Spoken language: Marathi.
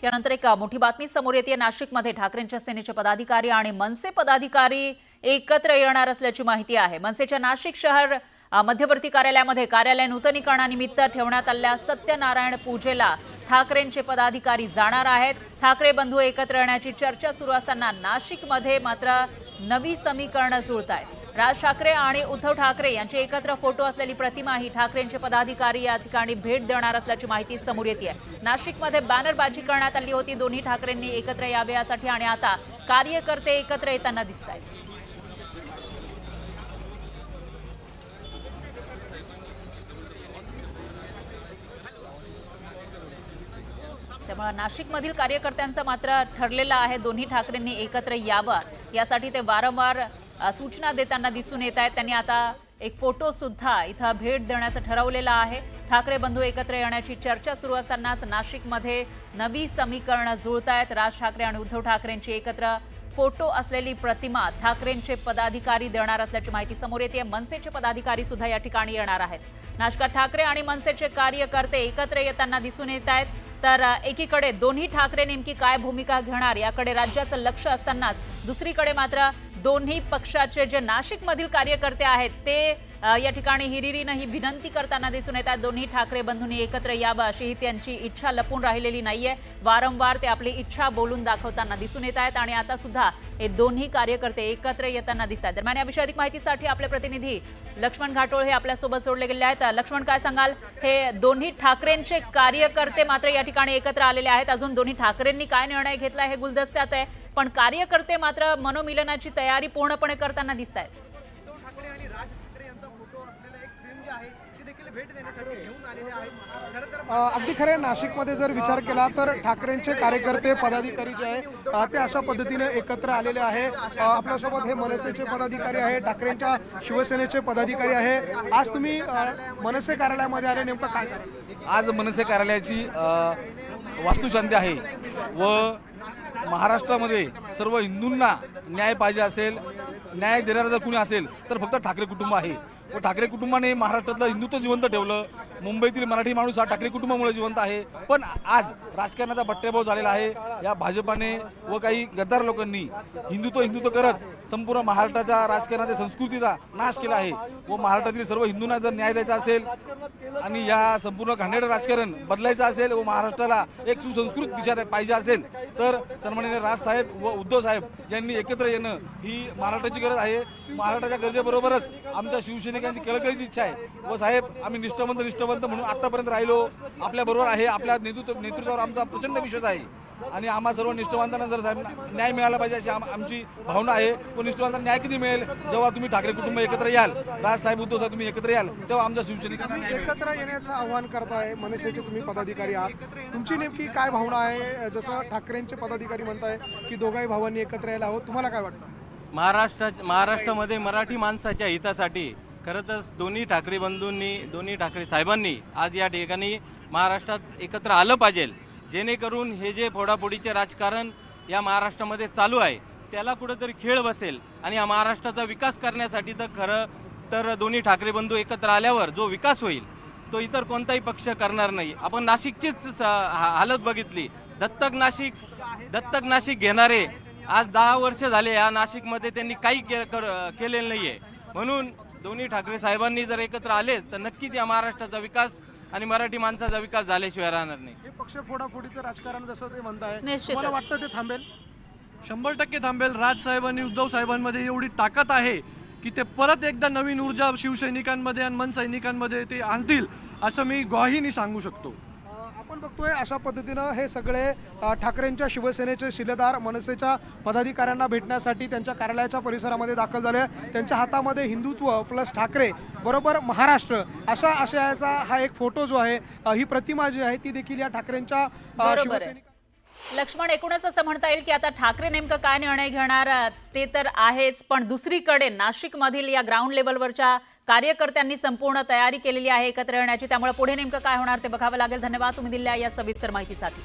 यानंतर एक मोठी बातमी समोर येते। नाशिकमध्ये ठाकरेंच्या सेनेचे पदाधिकारी आणि मनसे पदाधिकारी एकत्र येणार असल्याची माहिती आहे। मनसेच्या नाशिक शहर मध्यवर्ती कार्यालयामध्ये कार्यालय नूतनीकरणानिमित्त ठेवण्यात आलेल्या सत्यनारायण पूजेला ठाकरेंचे पदाधिकारी जाणार आहेत। ठाकरे बंधू एकत्र येण्याची चर्चा सुरू असताना नाशिकमध्ये मात्र नवी समीकरणं जुळतायत। राज ठाकरे आणि उद्धव ठाकरे यांचे एकत्र फोटो असलेली प्रतिमा ही ठाकरेंचे पदाधिकारी या ठिकाणी भेट देणार असल्याची माहिती समोर येते। नाशिकमध्ये बॅनरबाजी करण्यात आली होती दोन्ही ठाकरेंनी एकत्र यावे यासाठी आणि आता कार्यकर्ते एकत्र येताना दिसतायत। त्यामुळे नाशिकमधील कार्यकर्त्यांचं मात्र ठरलेलं आहे दोन्ही ठाकरेंनी एकत्र यावं यासाठी ते वारंवार सूचना देताना दिसून येत आहेत। त्यांनी आता एक फोटो सुद्धा इथं भेट देण्याचं ठरवलेलं आहे। ठाकरे बंधू एकत्र येण्याची चर्चा सुरू असतानाच नाशिकमध्ये नवी समीकरणं जुळतायत। राज ठाकरे आणि उद्धव ठाकरेंची एकत्र फोटो असलेली प्रतिमा ठाकरेंचे पदाधिकारी देणार असल्याची माहिती समोर येते। मनसेचे पदाधिकारी सुद्धा या ठिकाणी येणार आहेत। नाशिकात ठाकरे आणि मनसेचे कार्यकर्ते एकत्र येताना दिसून येत आहेत। तर एकीकडे दोन्ही ठाकरे नेमकी काय भूमिका घेणार याकडे राज्याचं लक्ष असतानाच दुसरीकडे मात्र दोन्ही पक्षाचे जे नाशिकमधील कार्यकर्ते आहेत ते या ठिकाणी हिरिरीने ही विनंती करताना दिसून येतात। दोन्ही ठाकरे बंधूंनी एकत्र यावं अशी ही त्यांची इच्छा लपून राहिलेली नाहीये। वारंवार ते आपली इच्छा बोलून दाखवताना दिसून येत आहेत आणि आता सुद्धा हे दोन्ही कार्यकर्ते एकत्र येताना दिसतात। दरम्यान या विषयी अधिक माहितीसाठी आपले प्रतिनिधी लक्ष्मण घाटोळ हे आपल्यासोबत जोडले गेले आहेत। लक्ष्मण, काय सांगाल? हे दोन्ही ठाकरेंचे कार्यकर्ते मात्र या ठिकाणी एकत्र आलेले आहेत। अजून दोन्ही ठाकरेंनी काय निर्णय घेतला हे गुलदस्त्यात आहे, पण कार्यकर्ते मात्र मनोमिलनाची तयारी पूर्णपणे करताना दिसत आहेत। अगदी खरे, नाशिकमध्ये जर विचार केला तर ठाकरेंचे कार्यकर्ते पदाधिकारी जे आहे ते अशा पद्धतीने एकत्र आलेले आहे। आपल्यासोबत हे मनसेचे पदाधिकारी आहे, ठाकरेंच्या शिवसेनेचे पदाधिकारी आहे। आज तुम्ही मनसे कार्यालयामध्ये आले, नेमकं काय? आज मनसे कार्यालयाची वास्तुशांती आहे व महाराष्ट्रामध्ये सर्व हिंदूंना न्याय पाहिजे असेल, न्याय देणारा जर कुणी असेल तर फक्त ठाकरे कुटुंब आहे व ठाकरे कुटुंबाने महाराष्ट्रातलं हिंदुत्व जिवंत ठेवलं। मुंबईतील मराठी माणूस हा ठाकरे कुटुंबामुळे जिवंत आहे। पण आज राजकारणाचा बट्टेबोळ झालेला आहे। या भाजपाने व काही गद्दार लोकांनी हिंदुत्व करत संपूर्ण महाराष्ट्राच्या राजकारणाच्या संस्कृतीचा नाश केला आहे व महाराष्ट्रातील सर्व हिंदूंना जर न्याय द्यायचा असेल आणि या संपूर्ण घाणेरडं राजकारण बदलायचं असेल व महाराष्ट्राला एक सुसंस्कृत दिशा पाहिजे असेल तर सन्माननीय राजसाहेब व उद्धव साहेब यांनी एकत्र येणं ही महाराष्ट्राची गरज आहे। महाराष्ट्राच्या गरजेबरोबरच आमच्या शिवसैनिकांची कळकळीची इच्छा आहे व साहेब आम्ही निष्ठावंत म्हणून आतापर्यंत राहिलो, आपल्याबरोबर आहे, आपल्या नेतृत्वावर आमचा प्रचंड विश्वास आहे आणि आम्हा सर्व निष्ठावंतांना जर साहेब न्याय मिळाला पाहिजे अशी आमची भावना आहे व निष्ठावंतांना न्याय कधी मिळेल? जेव्हा तुम्ही ठाकरे कुटुंब एकत्र याल, राजसाहेब उद्धव साहेब तुम्ही एकत्र याल, तेव्हा आमच्या शिवसैनिकांना एकत्र येण्याचं आवाहन करताय। मनसेचे तुम्ही पदाधिकारी आहात, तुमची नेमकी काय भावना आहे? जसं ठाकरेंचे पदाधिकारी म्हणताय की दोघाही भावांनी एकत्र यायला हवं, तुम्हाला काय वाटतं? महाराष्ट्रामध्ये मराठी माणसाच्या हितासाठी खरं तर दोन्ही ठाकरे बंधूंनी, दोन्ही ठाकरे साहेबांनी आज या ठिकाणी महाराष्ट्रात एकत्र आलं पाहिजे, जेणेकरून हे जे फोडाफोडीचे राजकारण या महाराष्ट्रामध्ये चालू आहे त्याला कुठेतरी खेळ बसेल आणि या महाराष्ट्राचा विकास करण्यासाठी तर खरं तर दोन्ही ठाकरे बंधू एकत्र आल्यावर जो विकास होईल तो इतर कोणताही पक्ष करणार नाही। आपण नाशिकचीच हालत बघितली, दत्तक नाशिक घेणारे आज 10 वर्ष झाले या नाशिकमध्ये त्यांनी काही केलेलं नाही आहे। म्हणून दोन्ही ठाकरे साहेबांनी जर एकत्र आले तर नक्कीच या महाराष्ट्राचा विकास आणि मराठी माणसाचा विकास झाल्याशिवाय राहणार नाही। हे पक्ष फोडाफोडीचं राजकारण जसं ते म्हणताय, निश्चितच मला वाटतं ते थांबेल? 100% थांबेल। राजसाहेब आणि उद्धव साहेबांमध्ये एवढी ताकद आहे की ते परत एकदा नवीन ऊर्जा शिवसैनिकांमध्ये आणि मनसैनिकांमध्ये ते आणतील असं मी ग्वाहीने सांगू शकतो। आपण बघतोय अशा पद्धतीनं हे सगळे ठाकरेंच्या शिवसेनेचे शिलेदार मनसेच्या पदाधिकाऱ्यांना भेटण्यासाठी त्यांच्या कार्यालयाच्या परिसरामध्ये दाखल झाले। त्यांच्या हातामध्ये हिंदुत्व प्लस ठाकरे बरोबर महाराष्ट्र अशा आशयाचा हा एक फोटो जो आहे, ही प्रतिमा जी आहे ती देखील या ठाकरेंच्या शिवसैनिक। लक्ष्मण, एकूणच असं म्हणता येईल की आता ठाकरे नेमकं काय निर्णय घेणार ते तर आहेच, पण दुसरीकडे नाशिकमधील या ग्राउंड लेवलवरच्या कार्यकर्त्यांनी संपूर्ण तयारी केलेली आहे एकत्र येण्याची। त्यामुळे पुढे नेमकं काय होणार ते बघावं लागेल। धन्यवाद तुम्ही दिलेल्या या सविस्तर माहितीसाठी।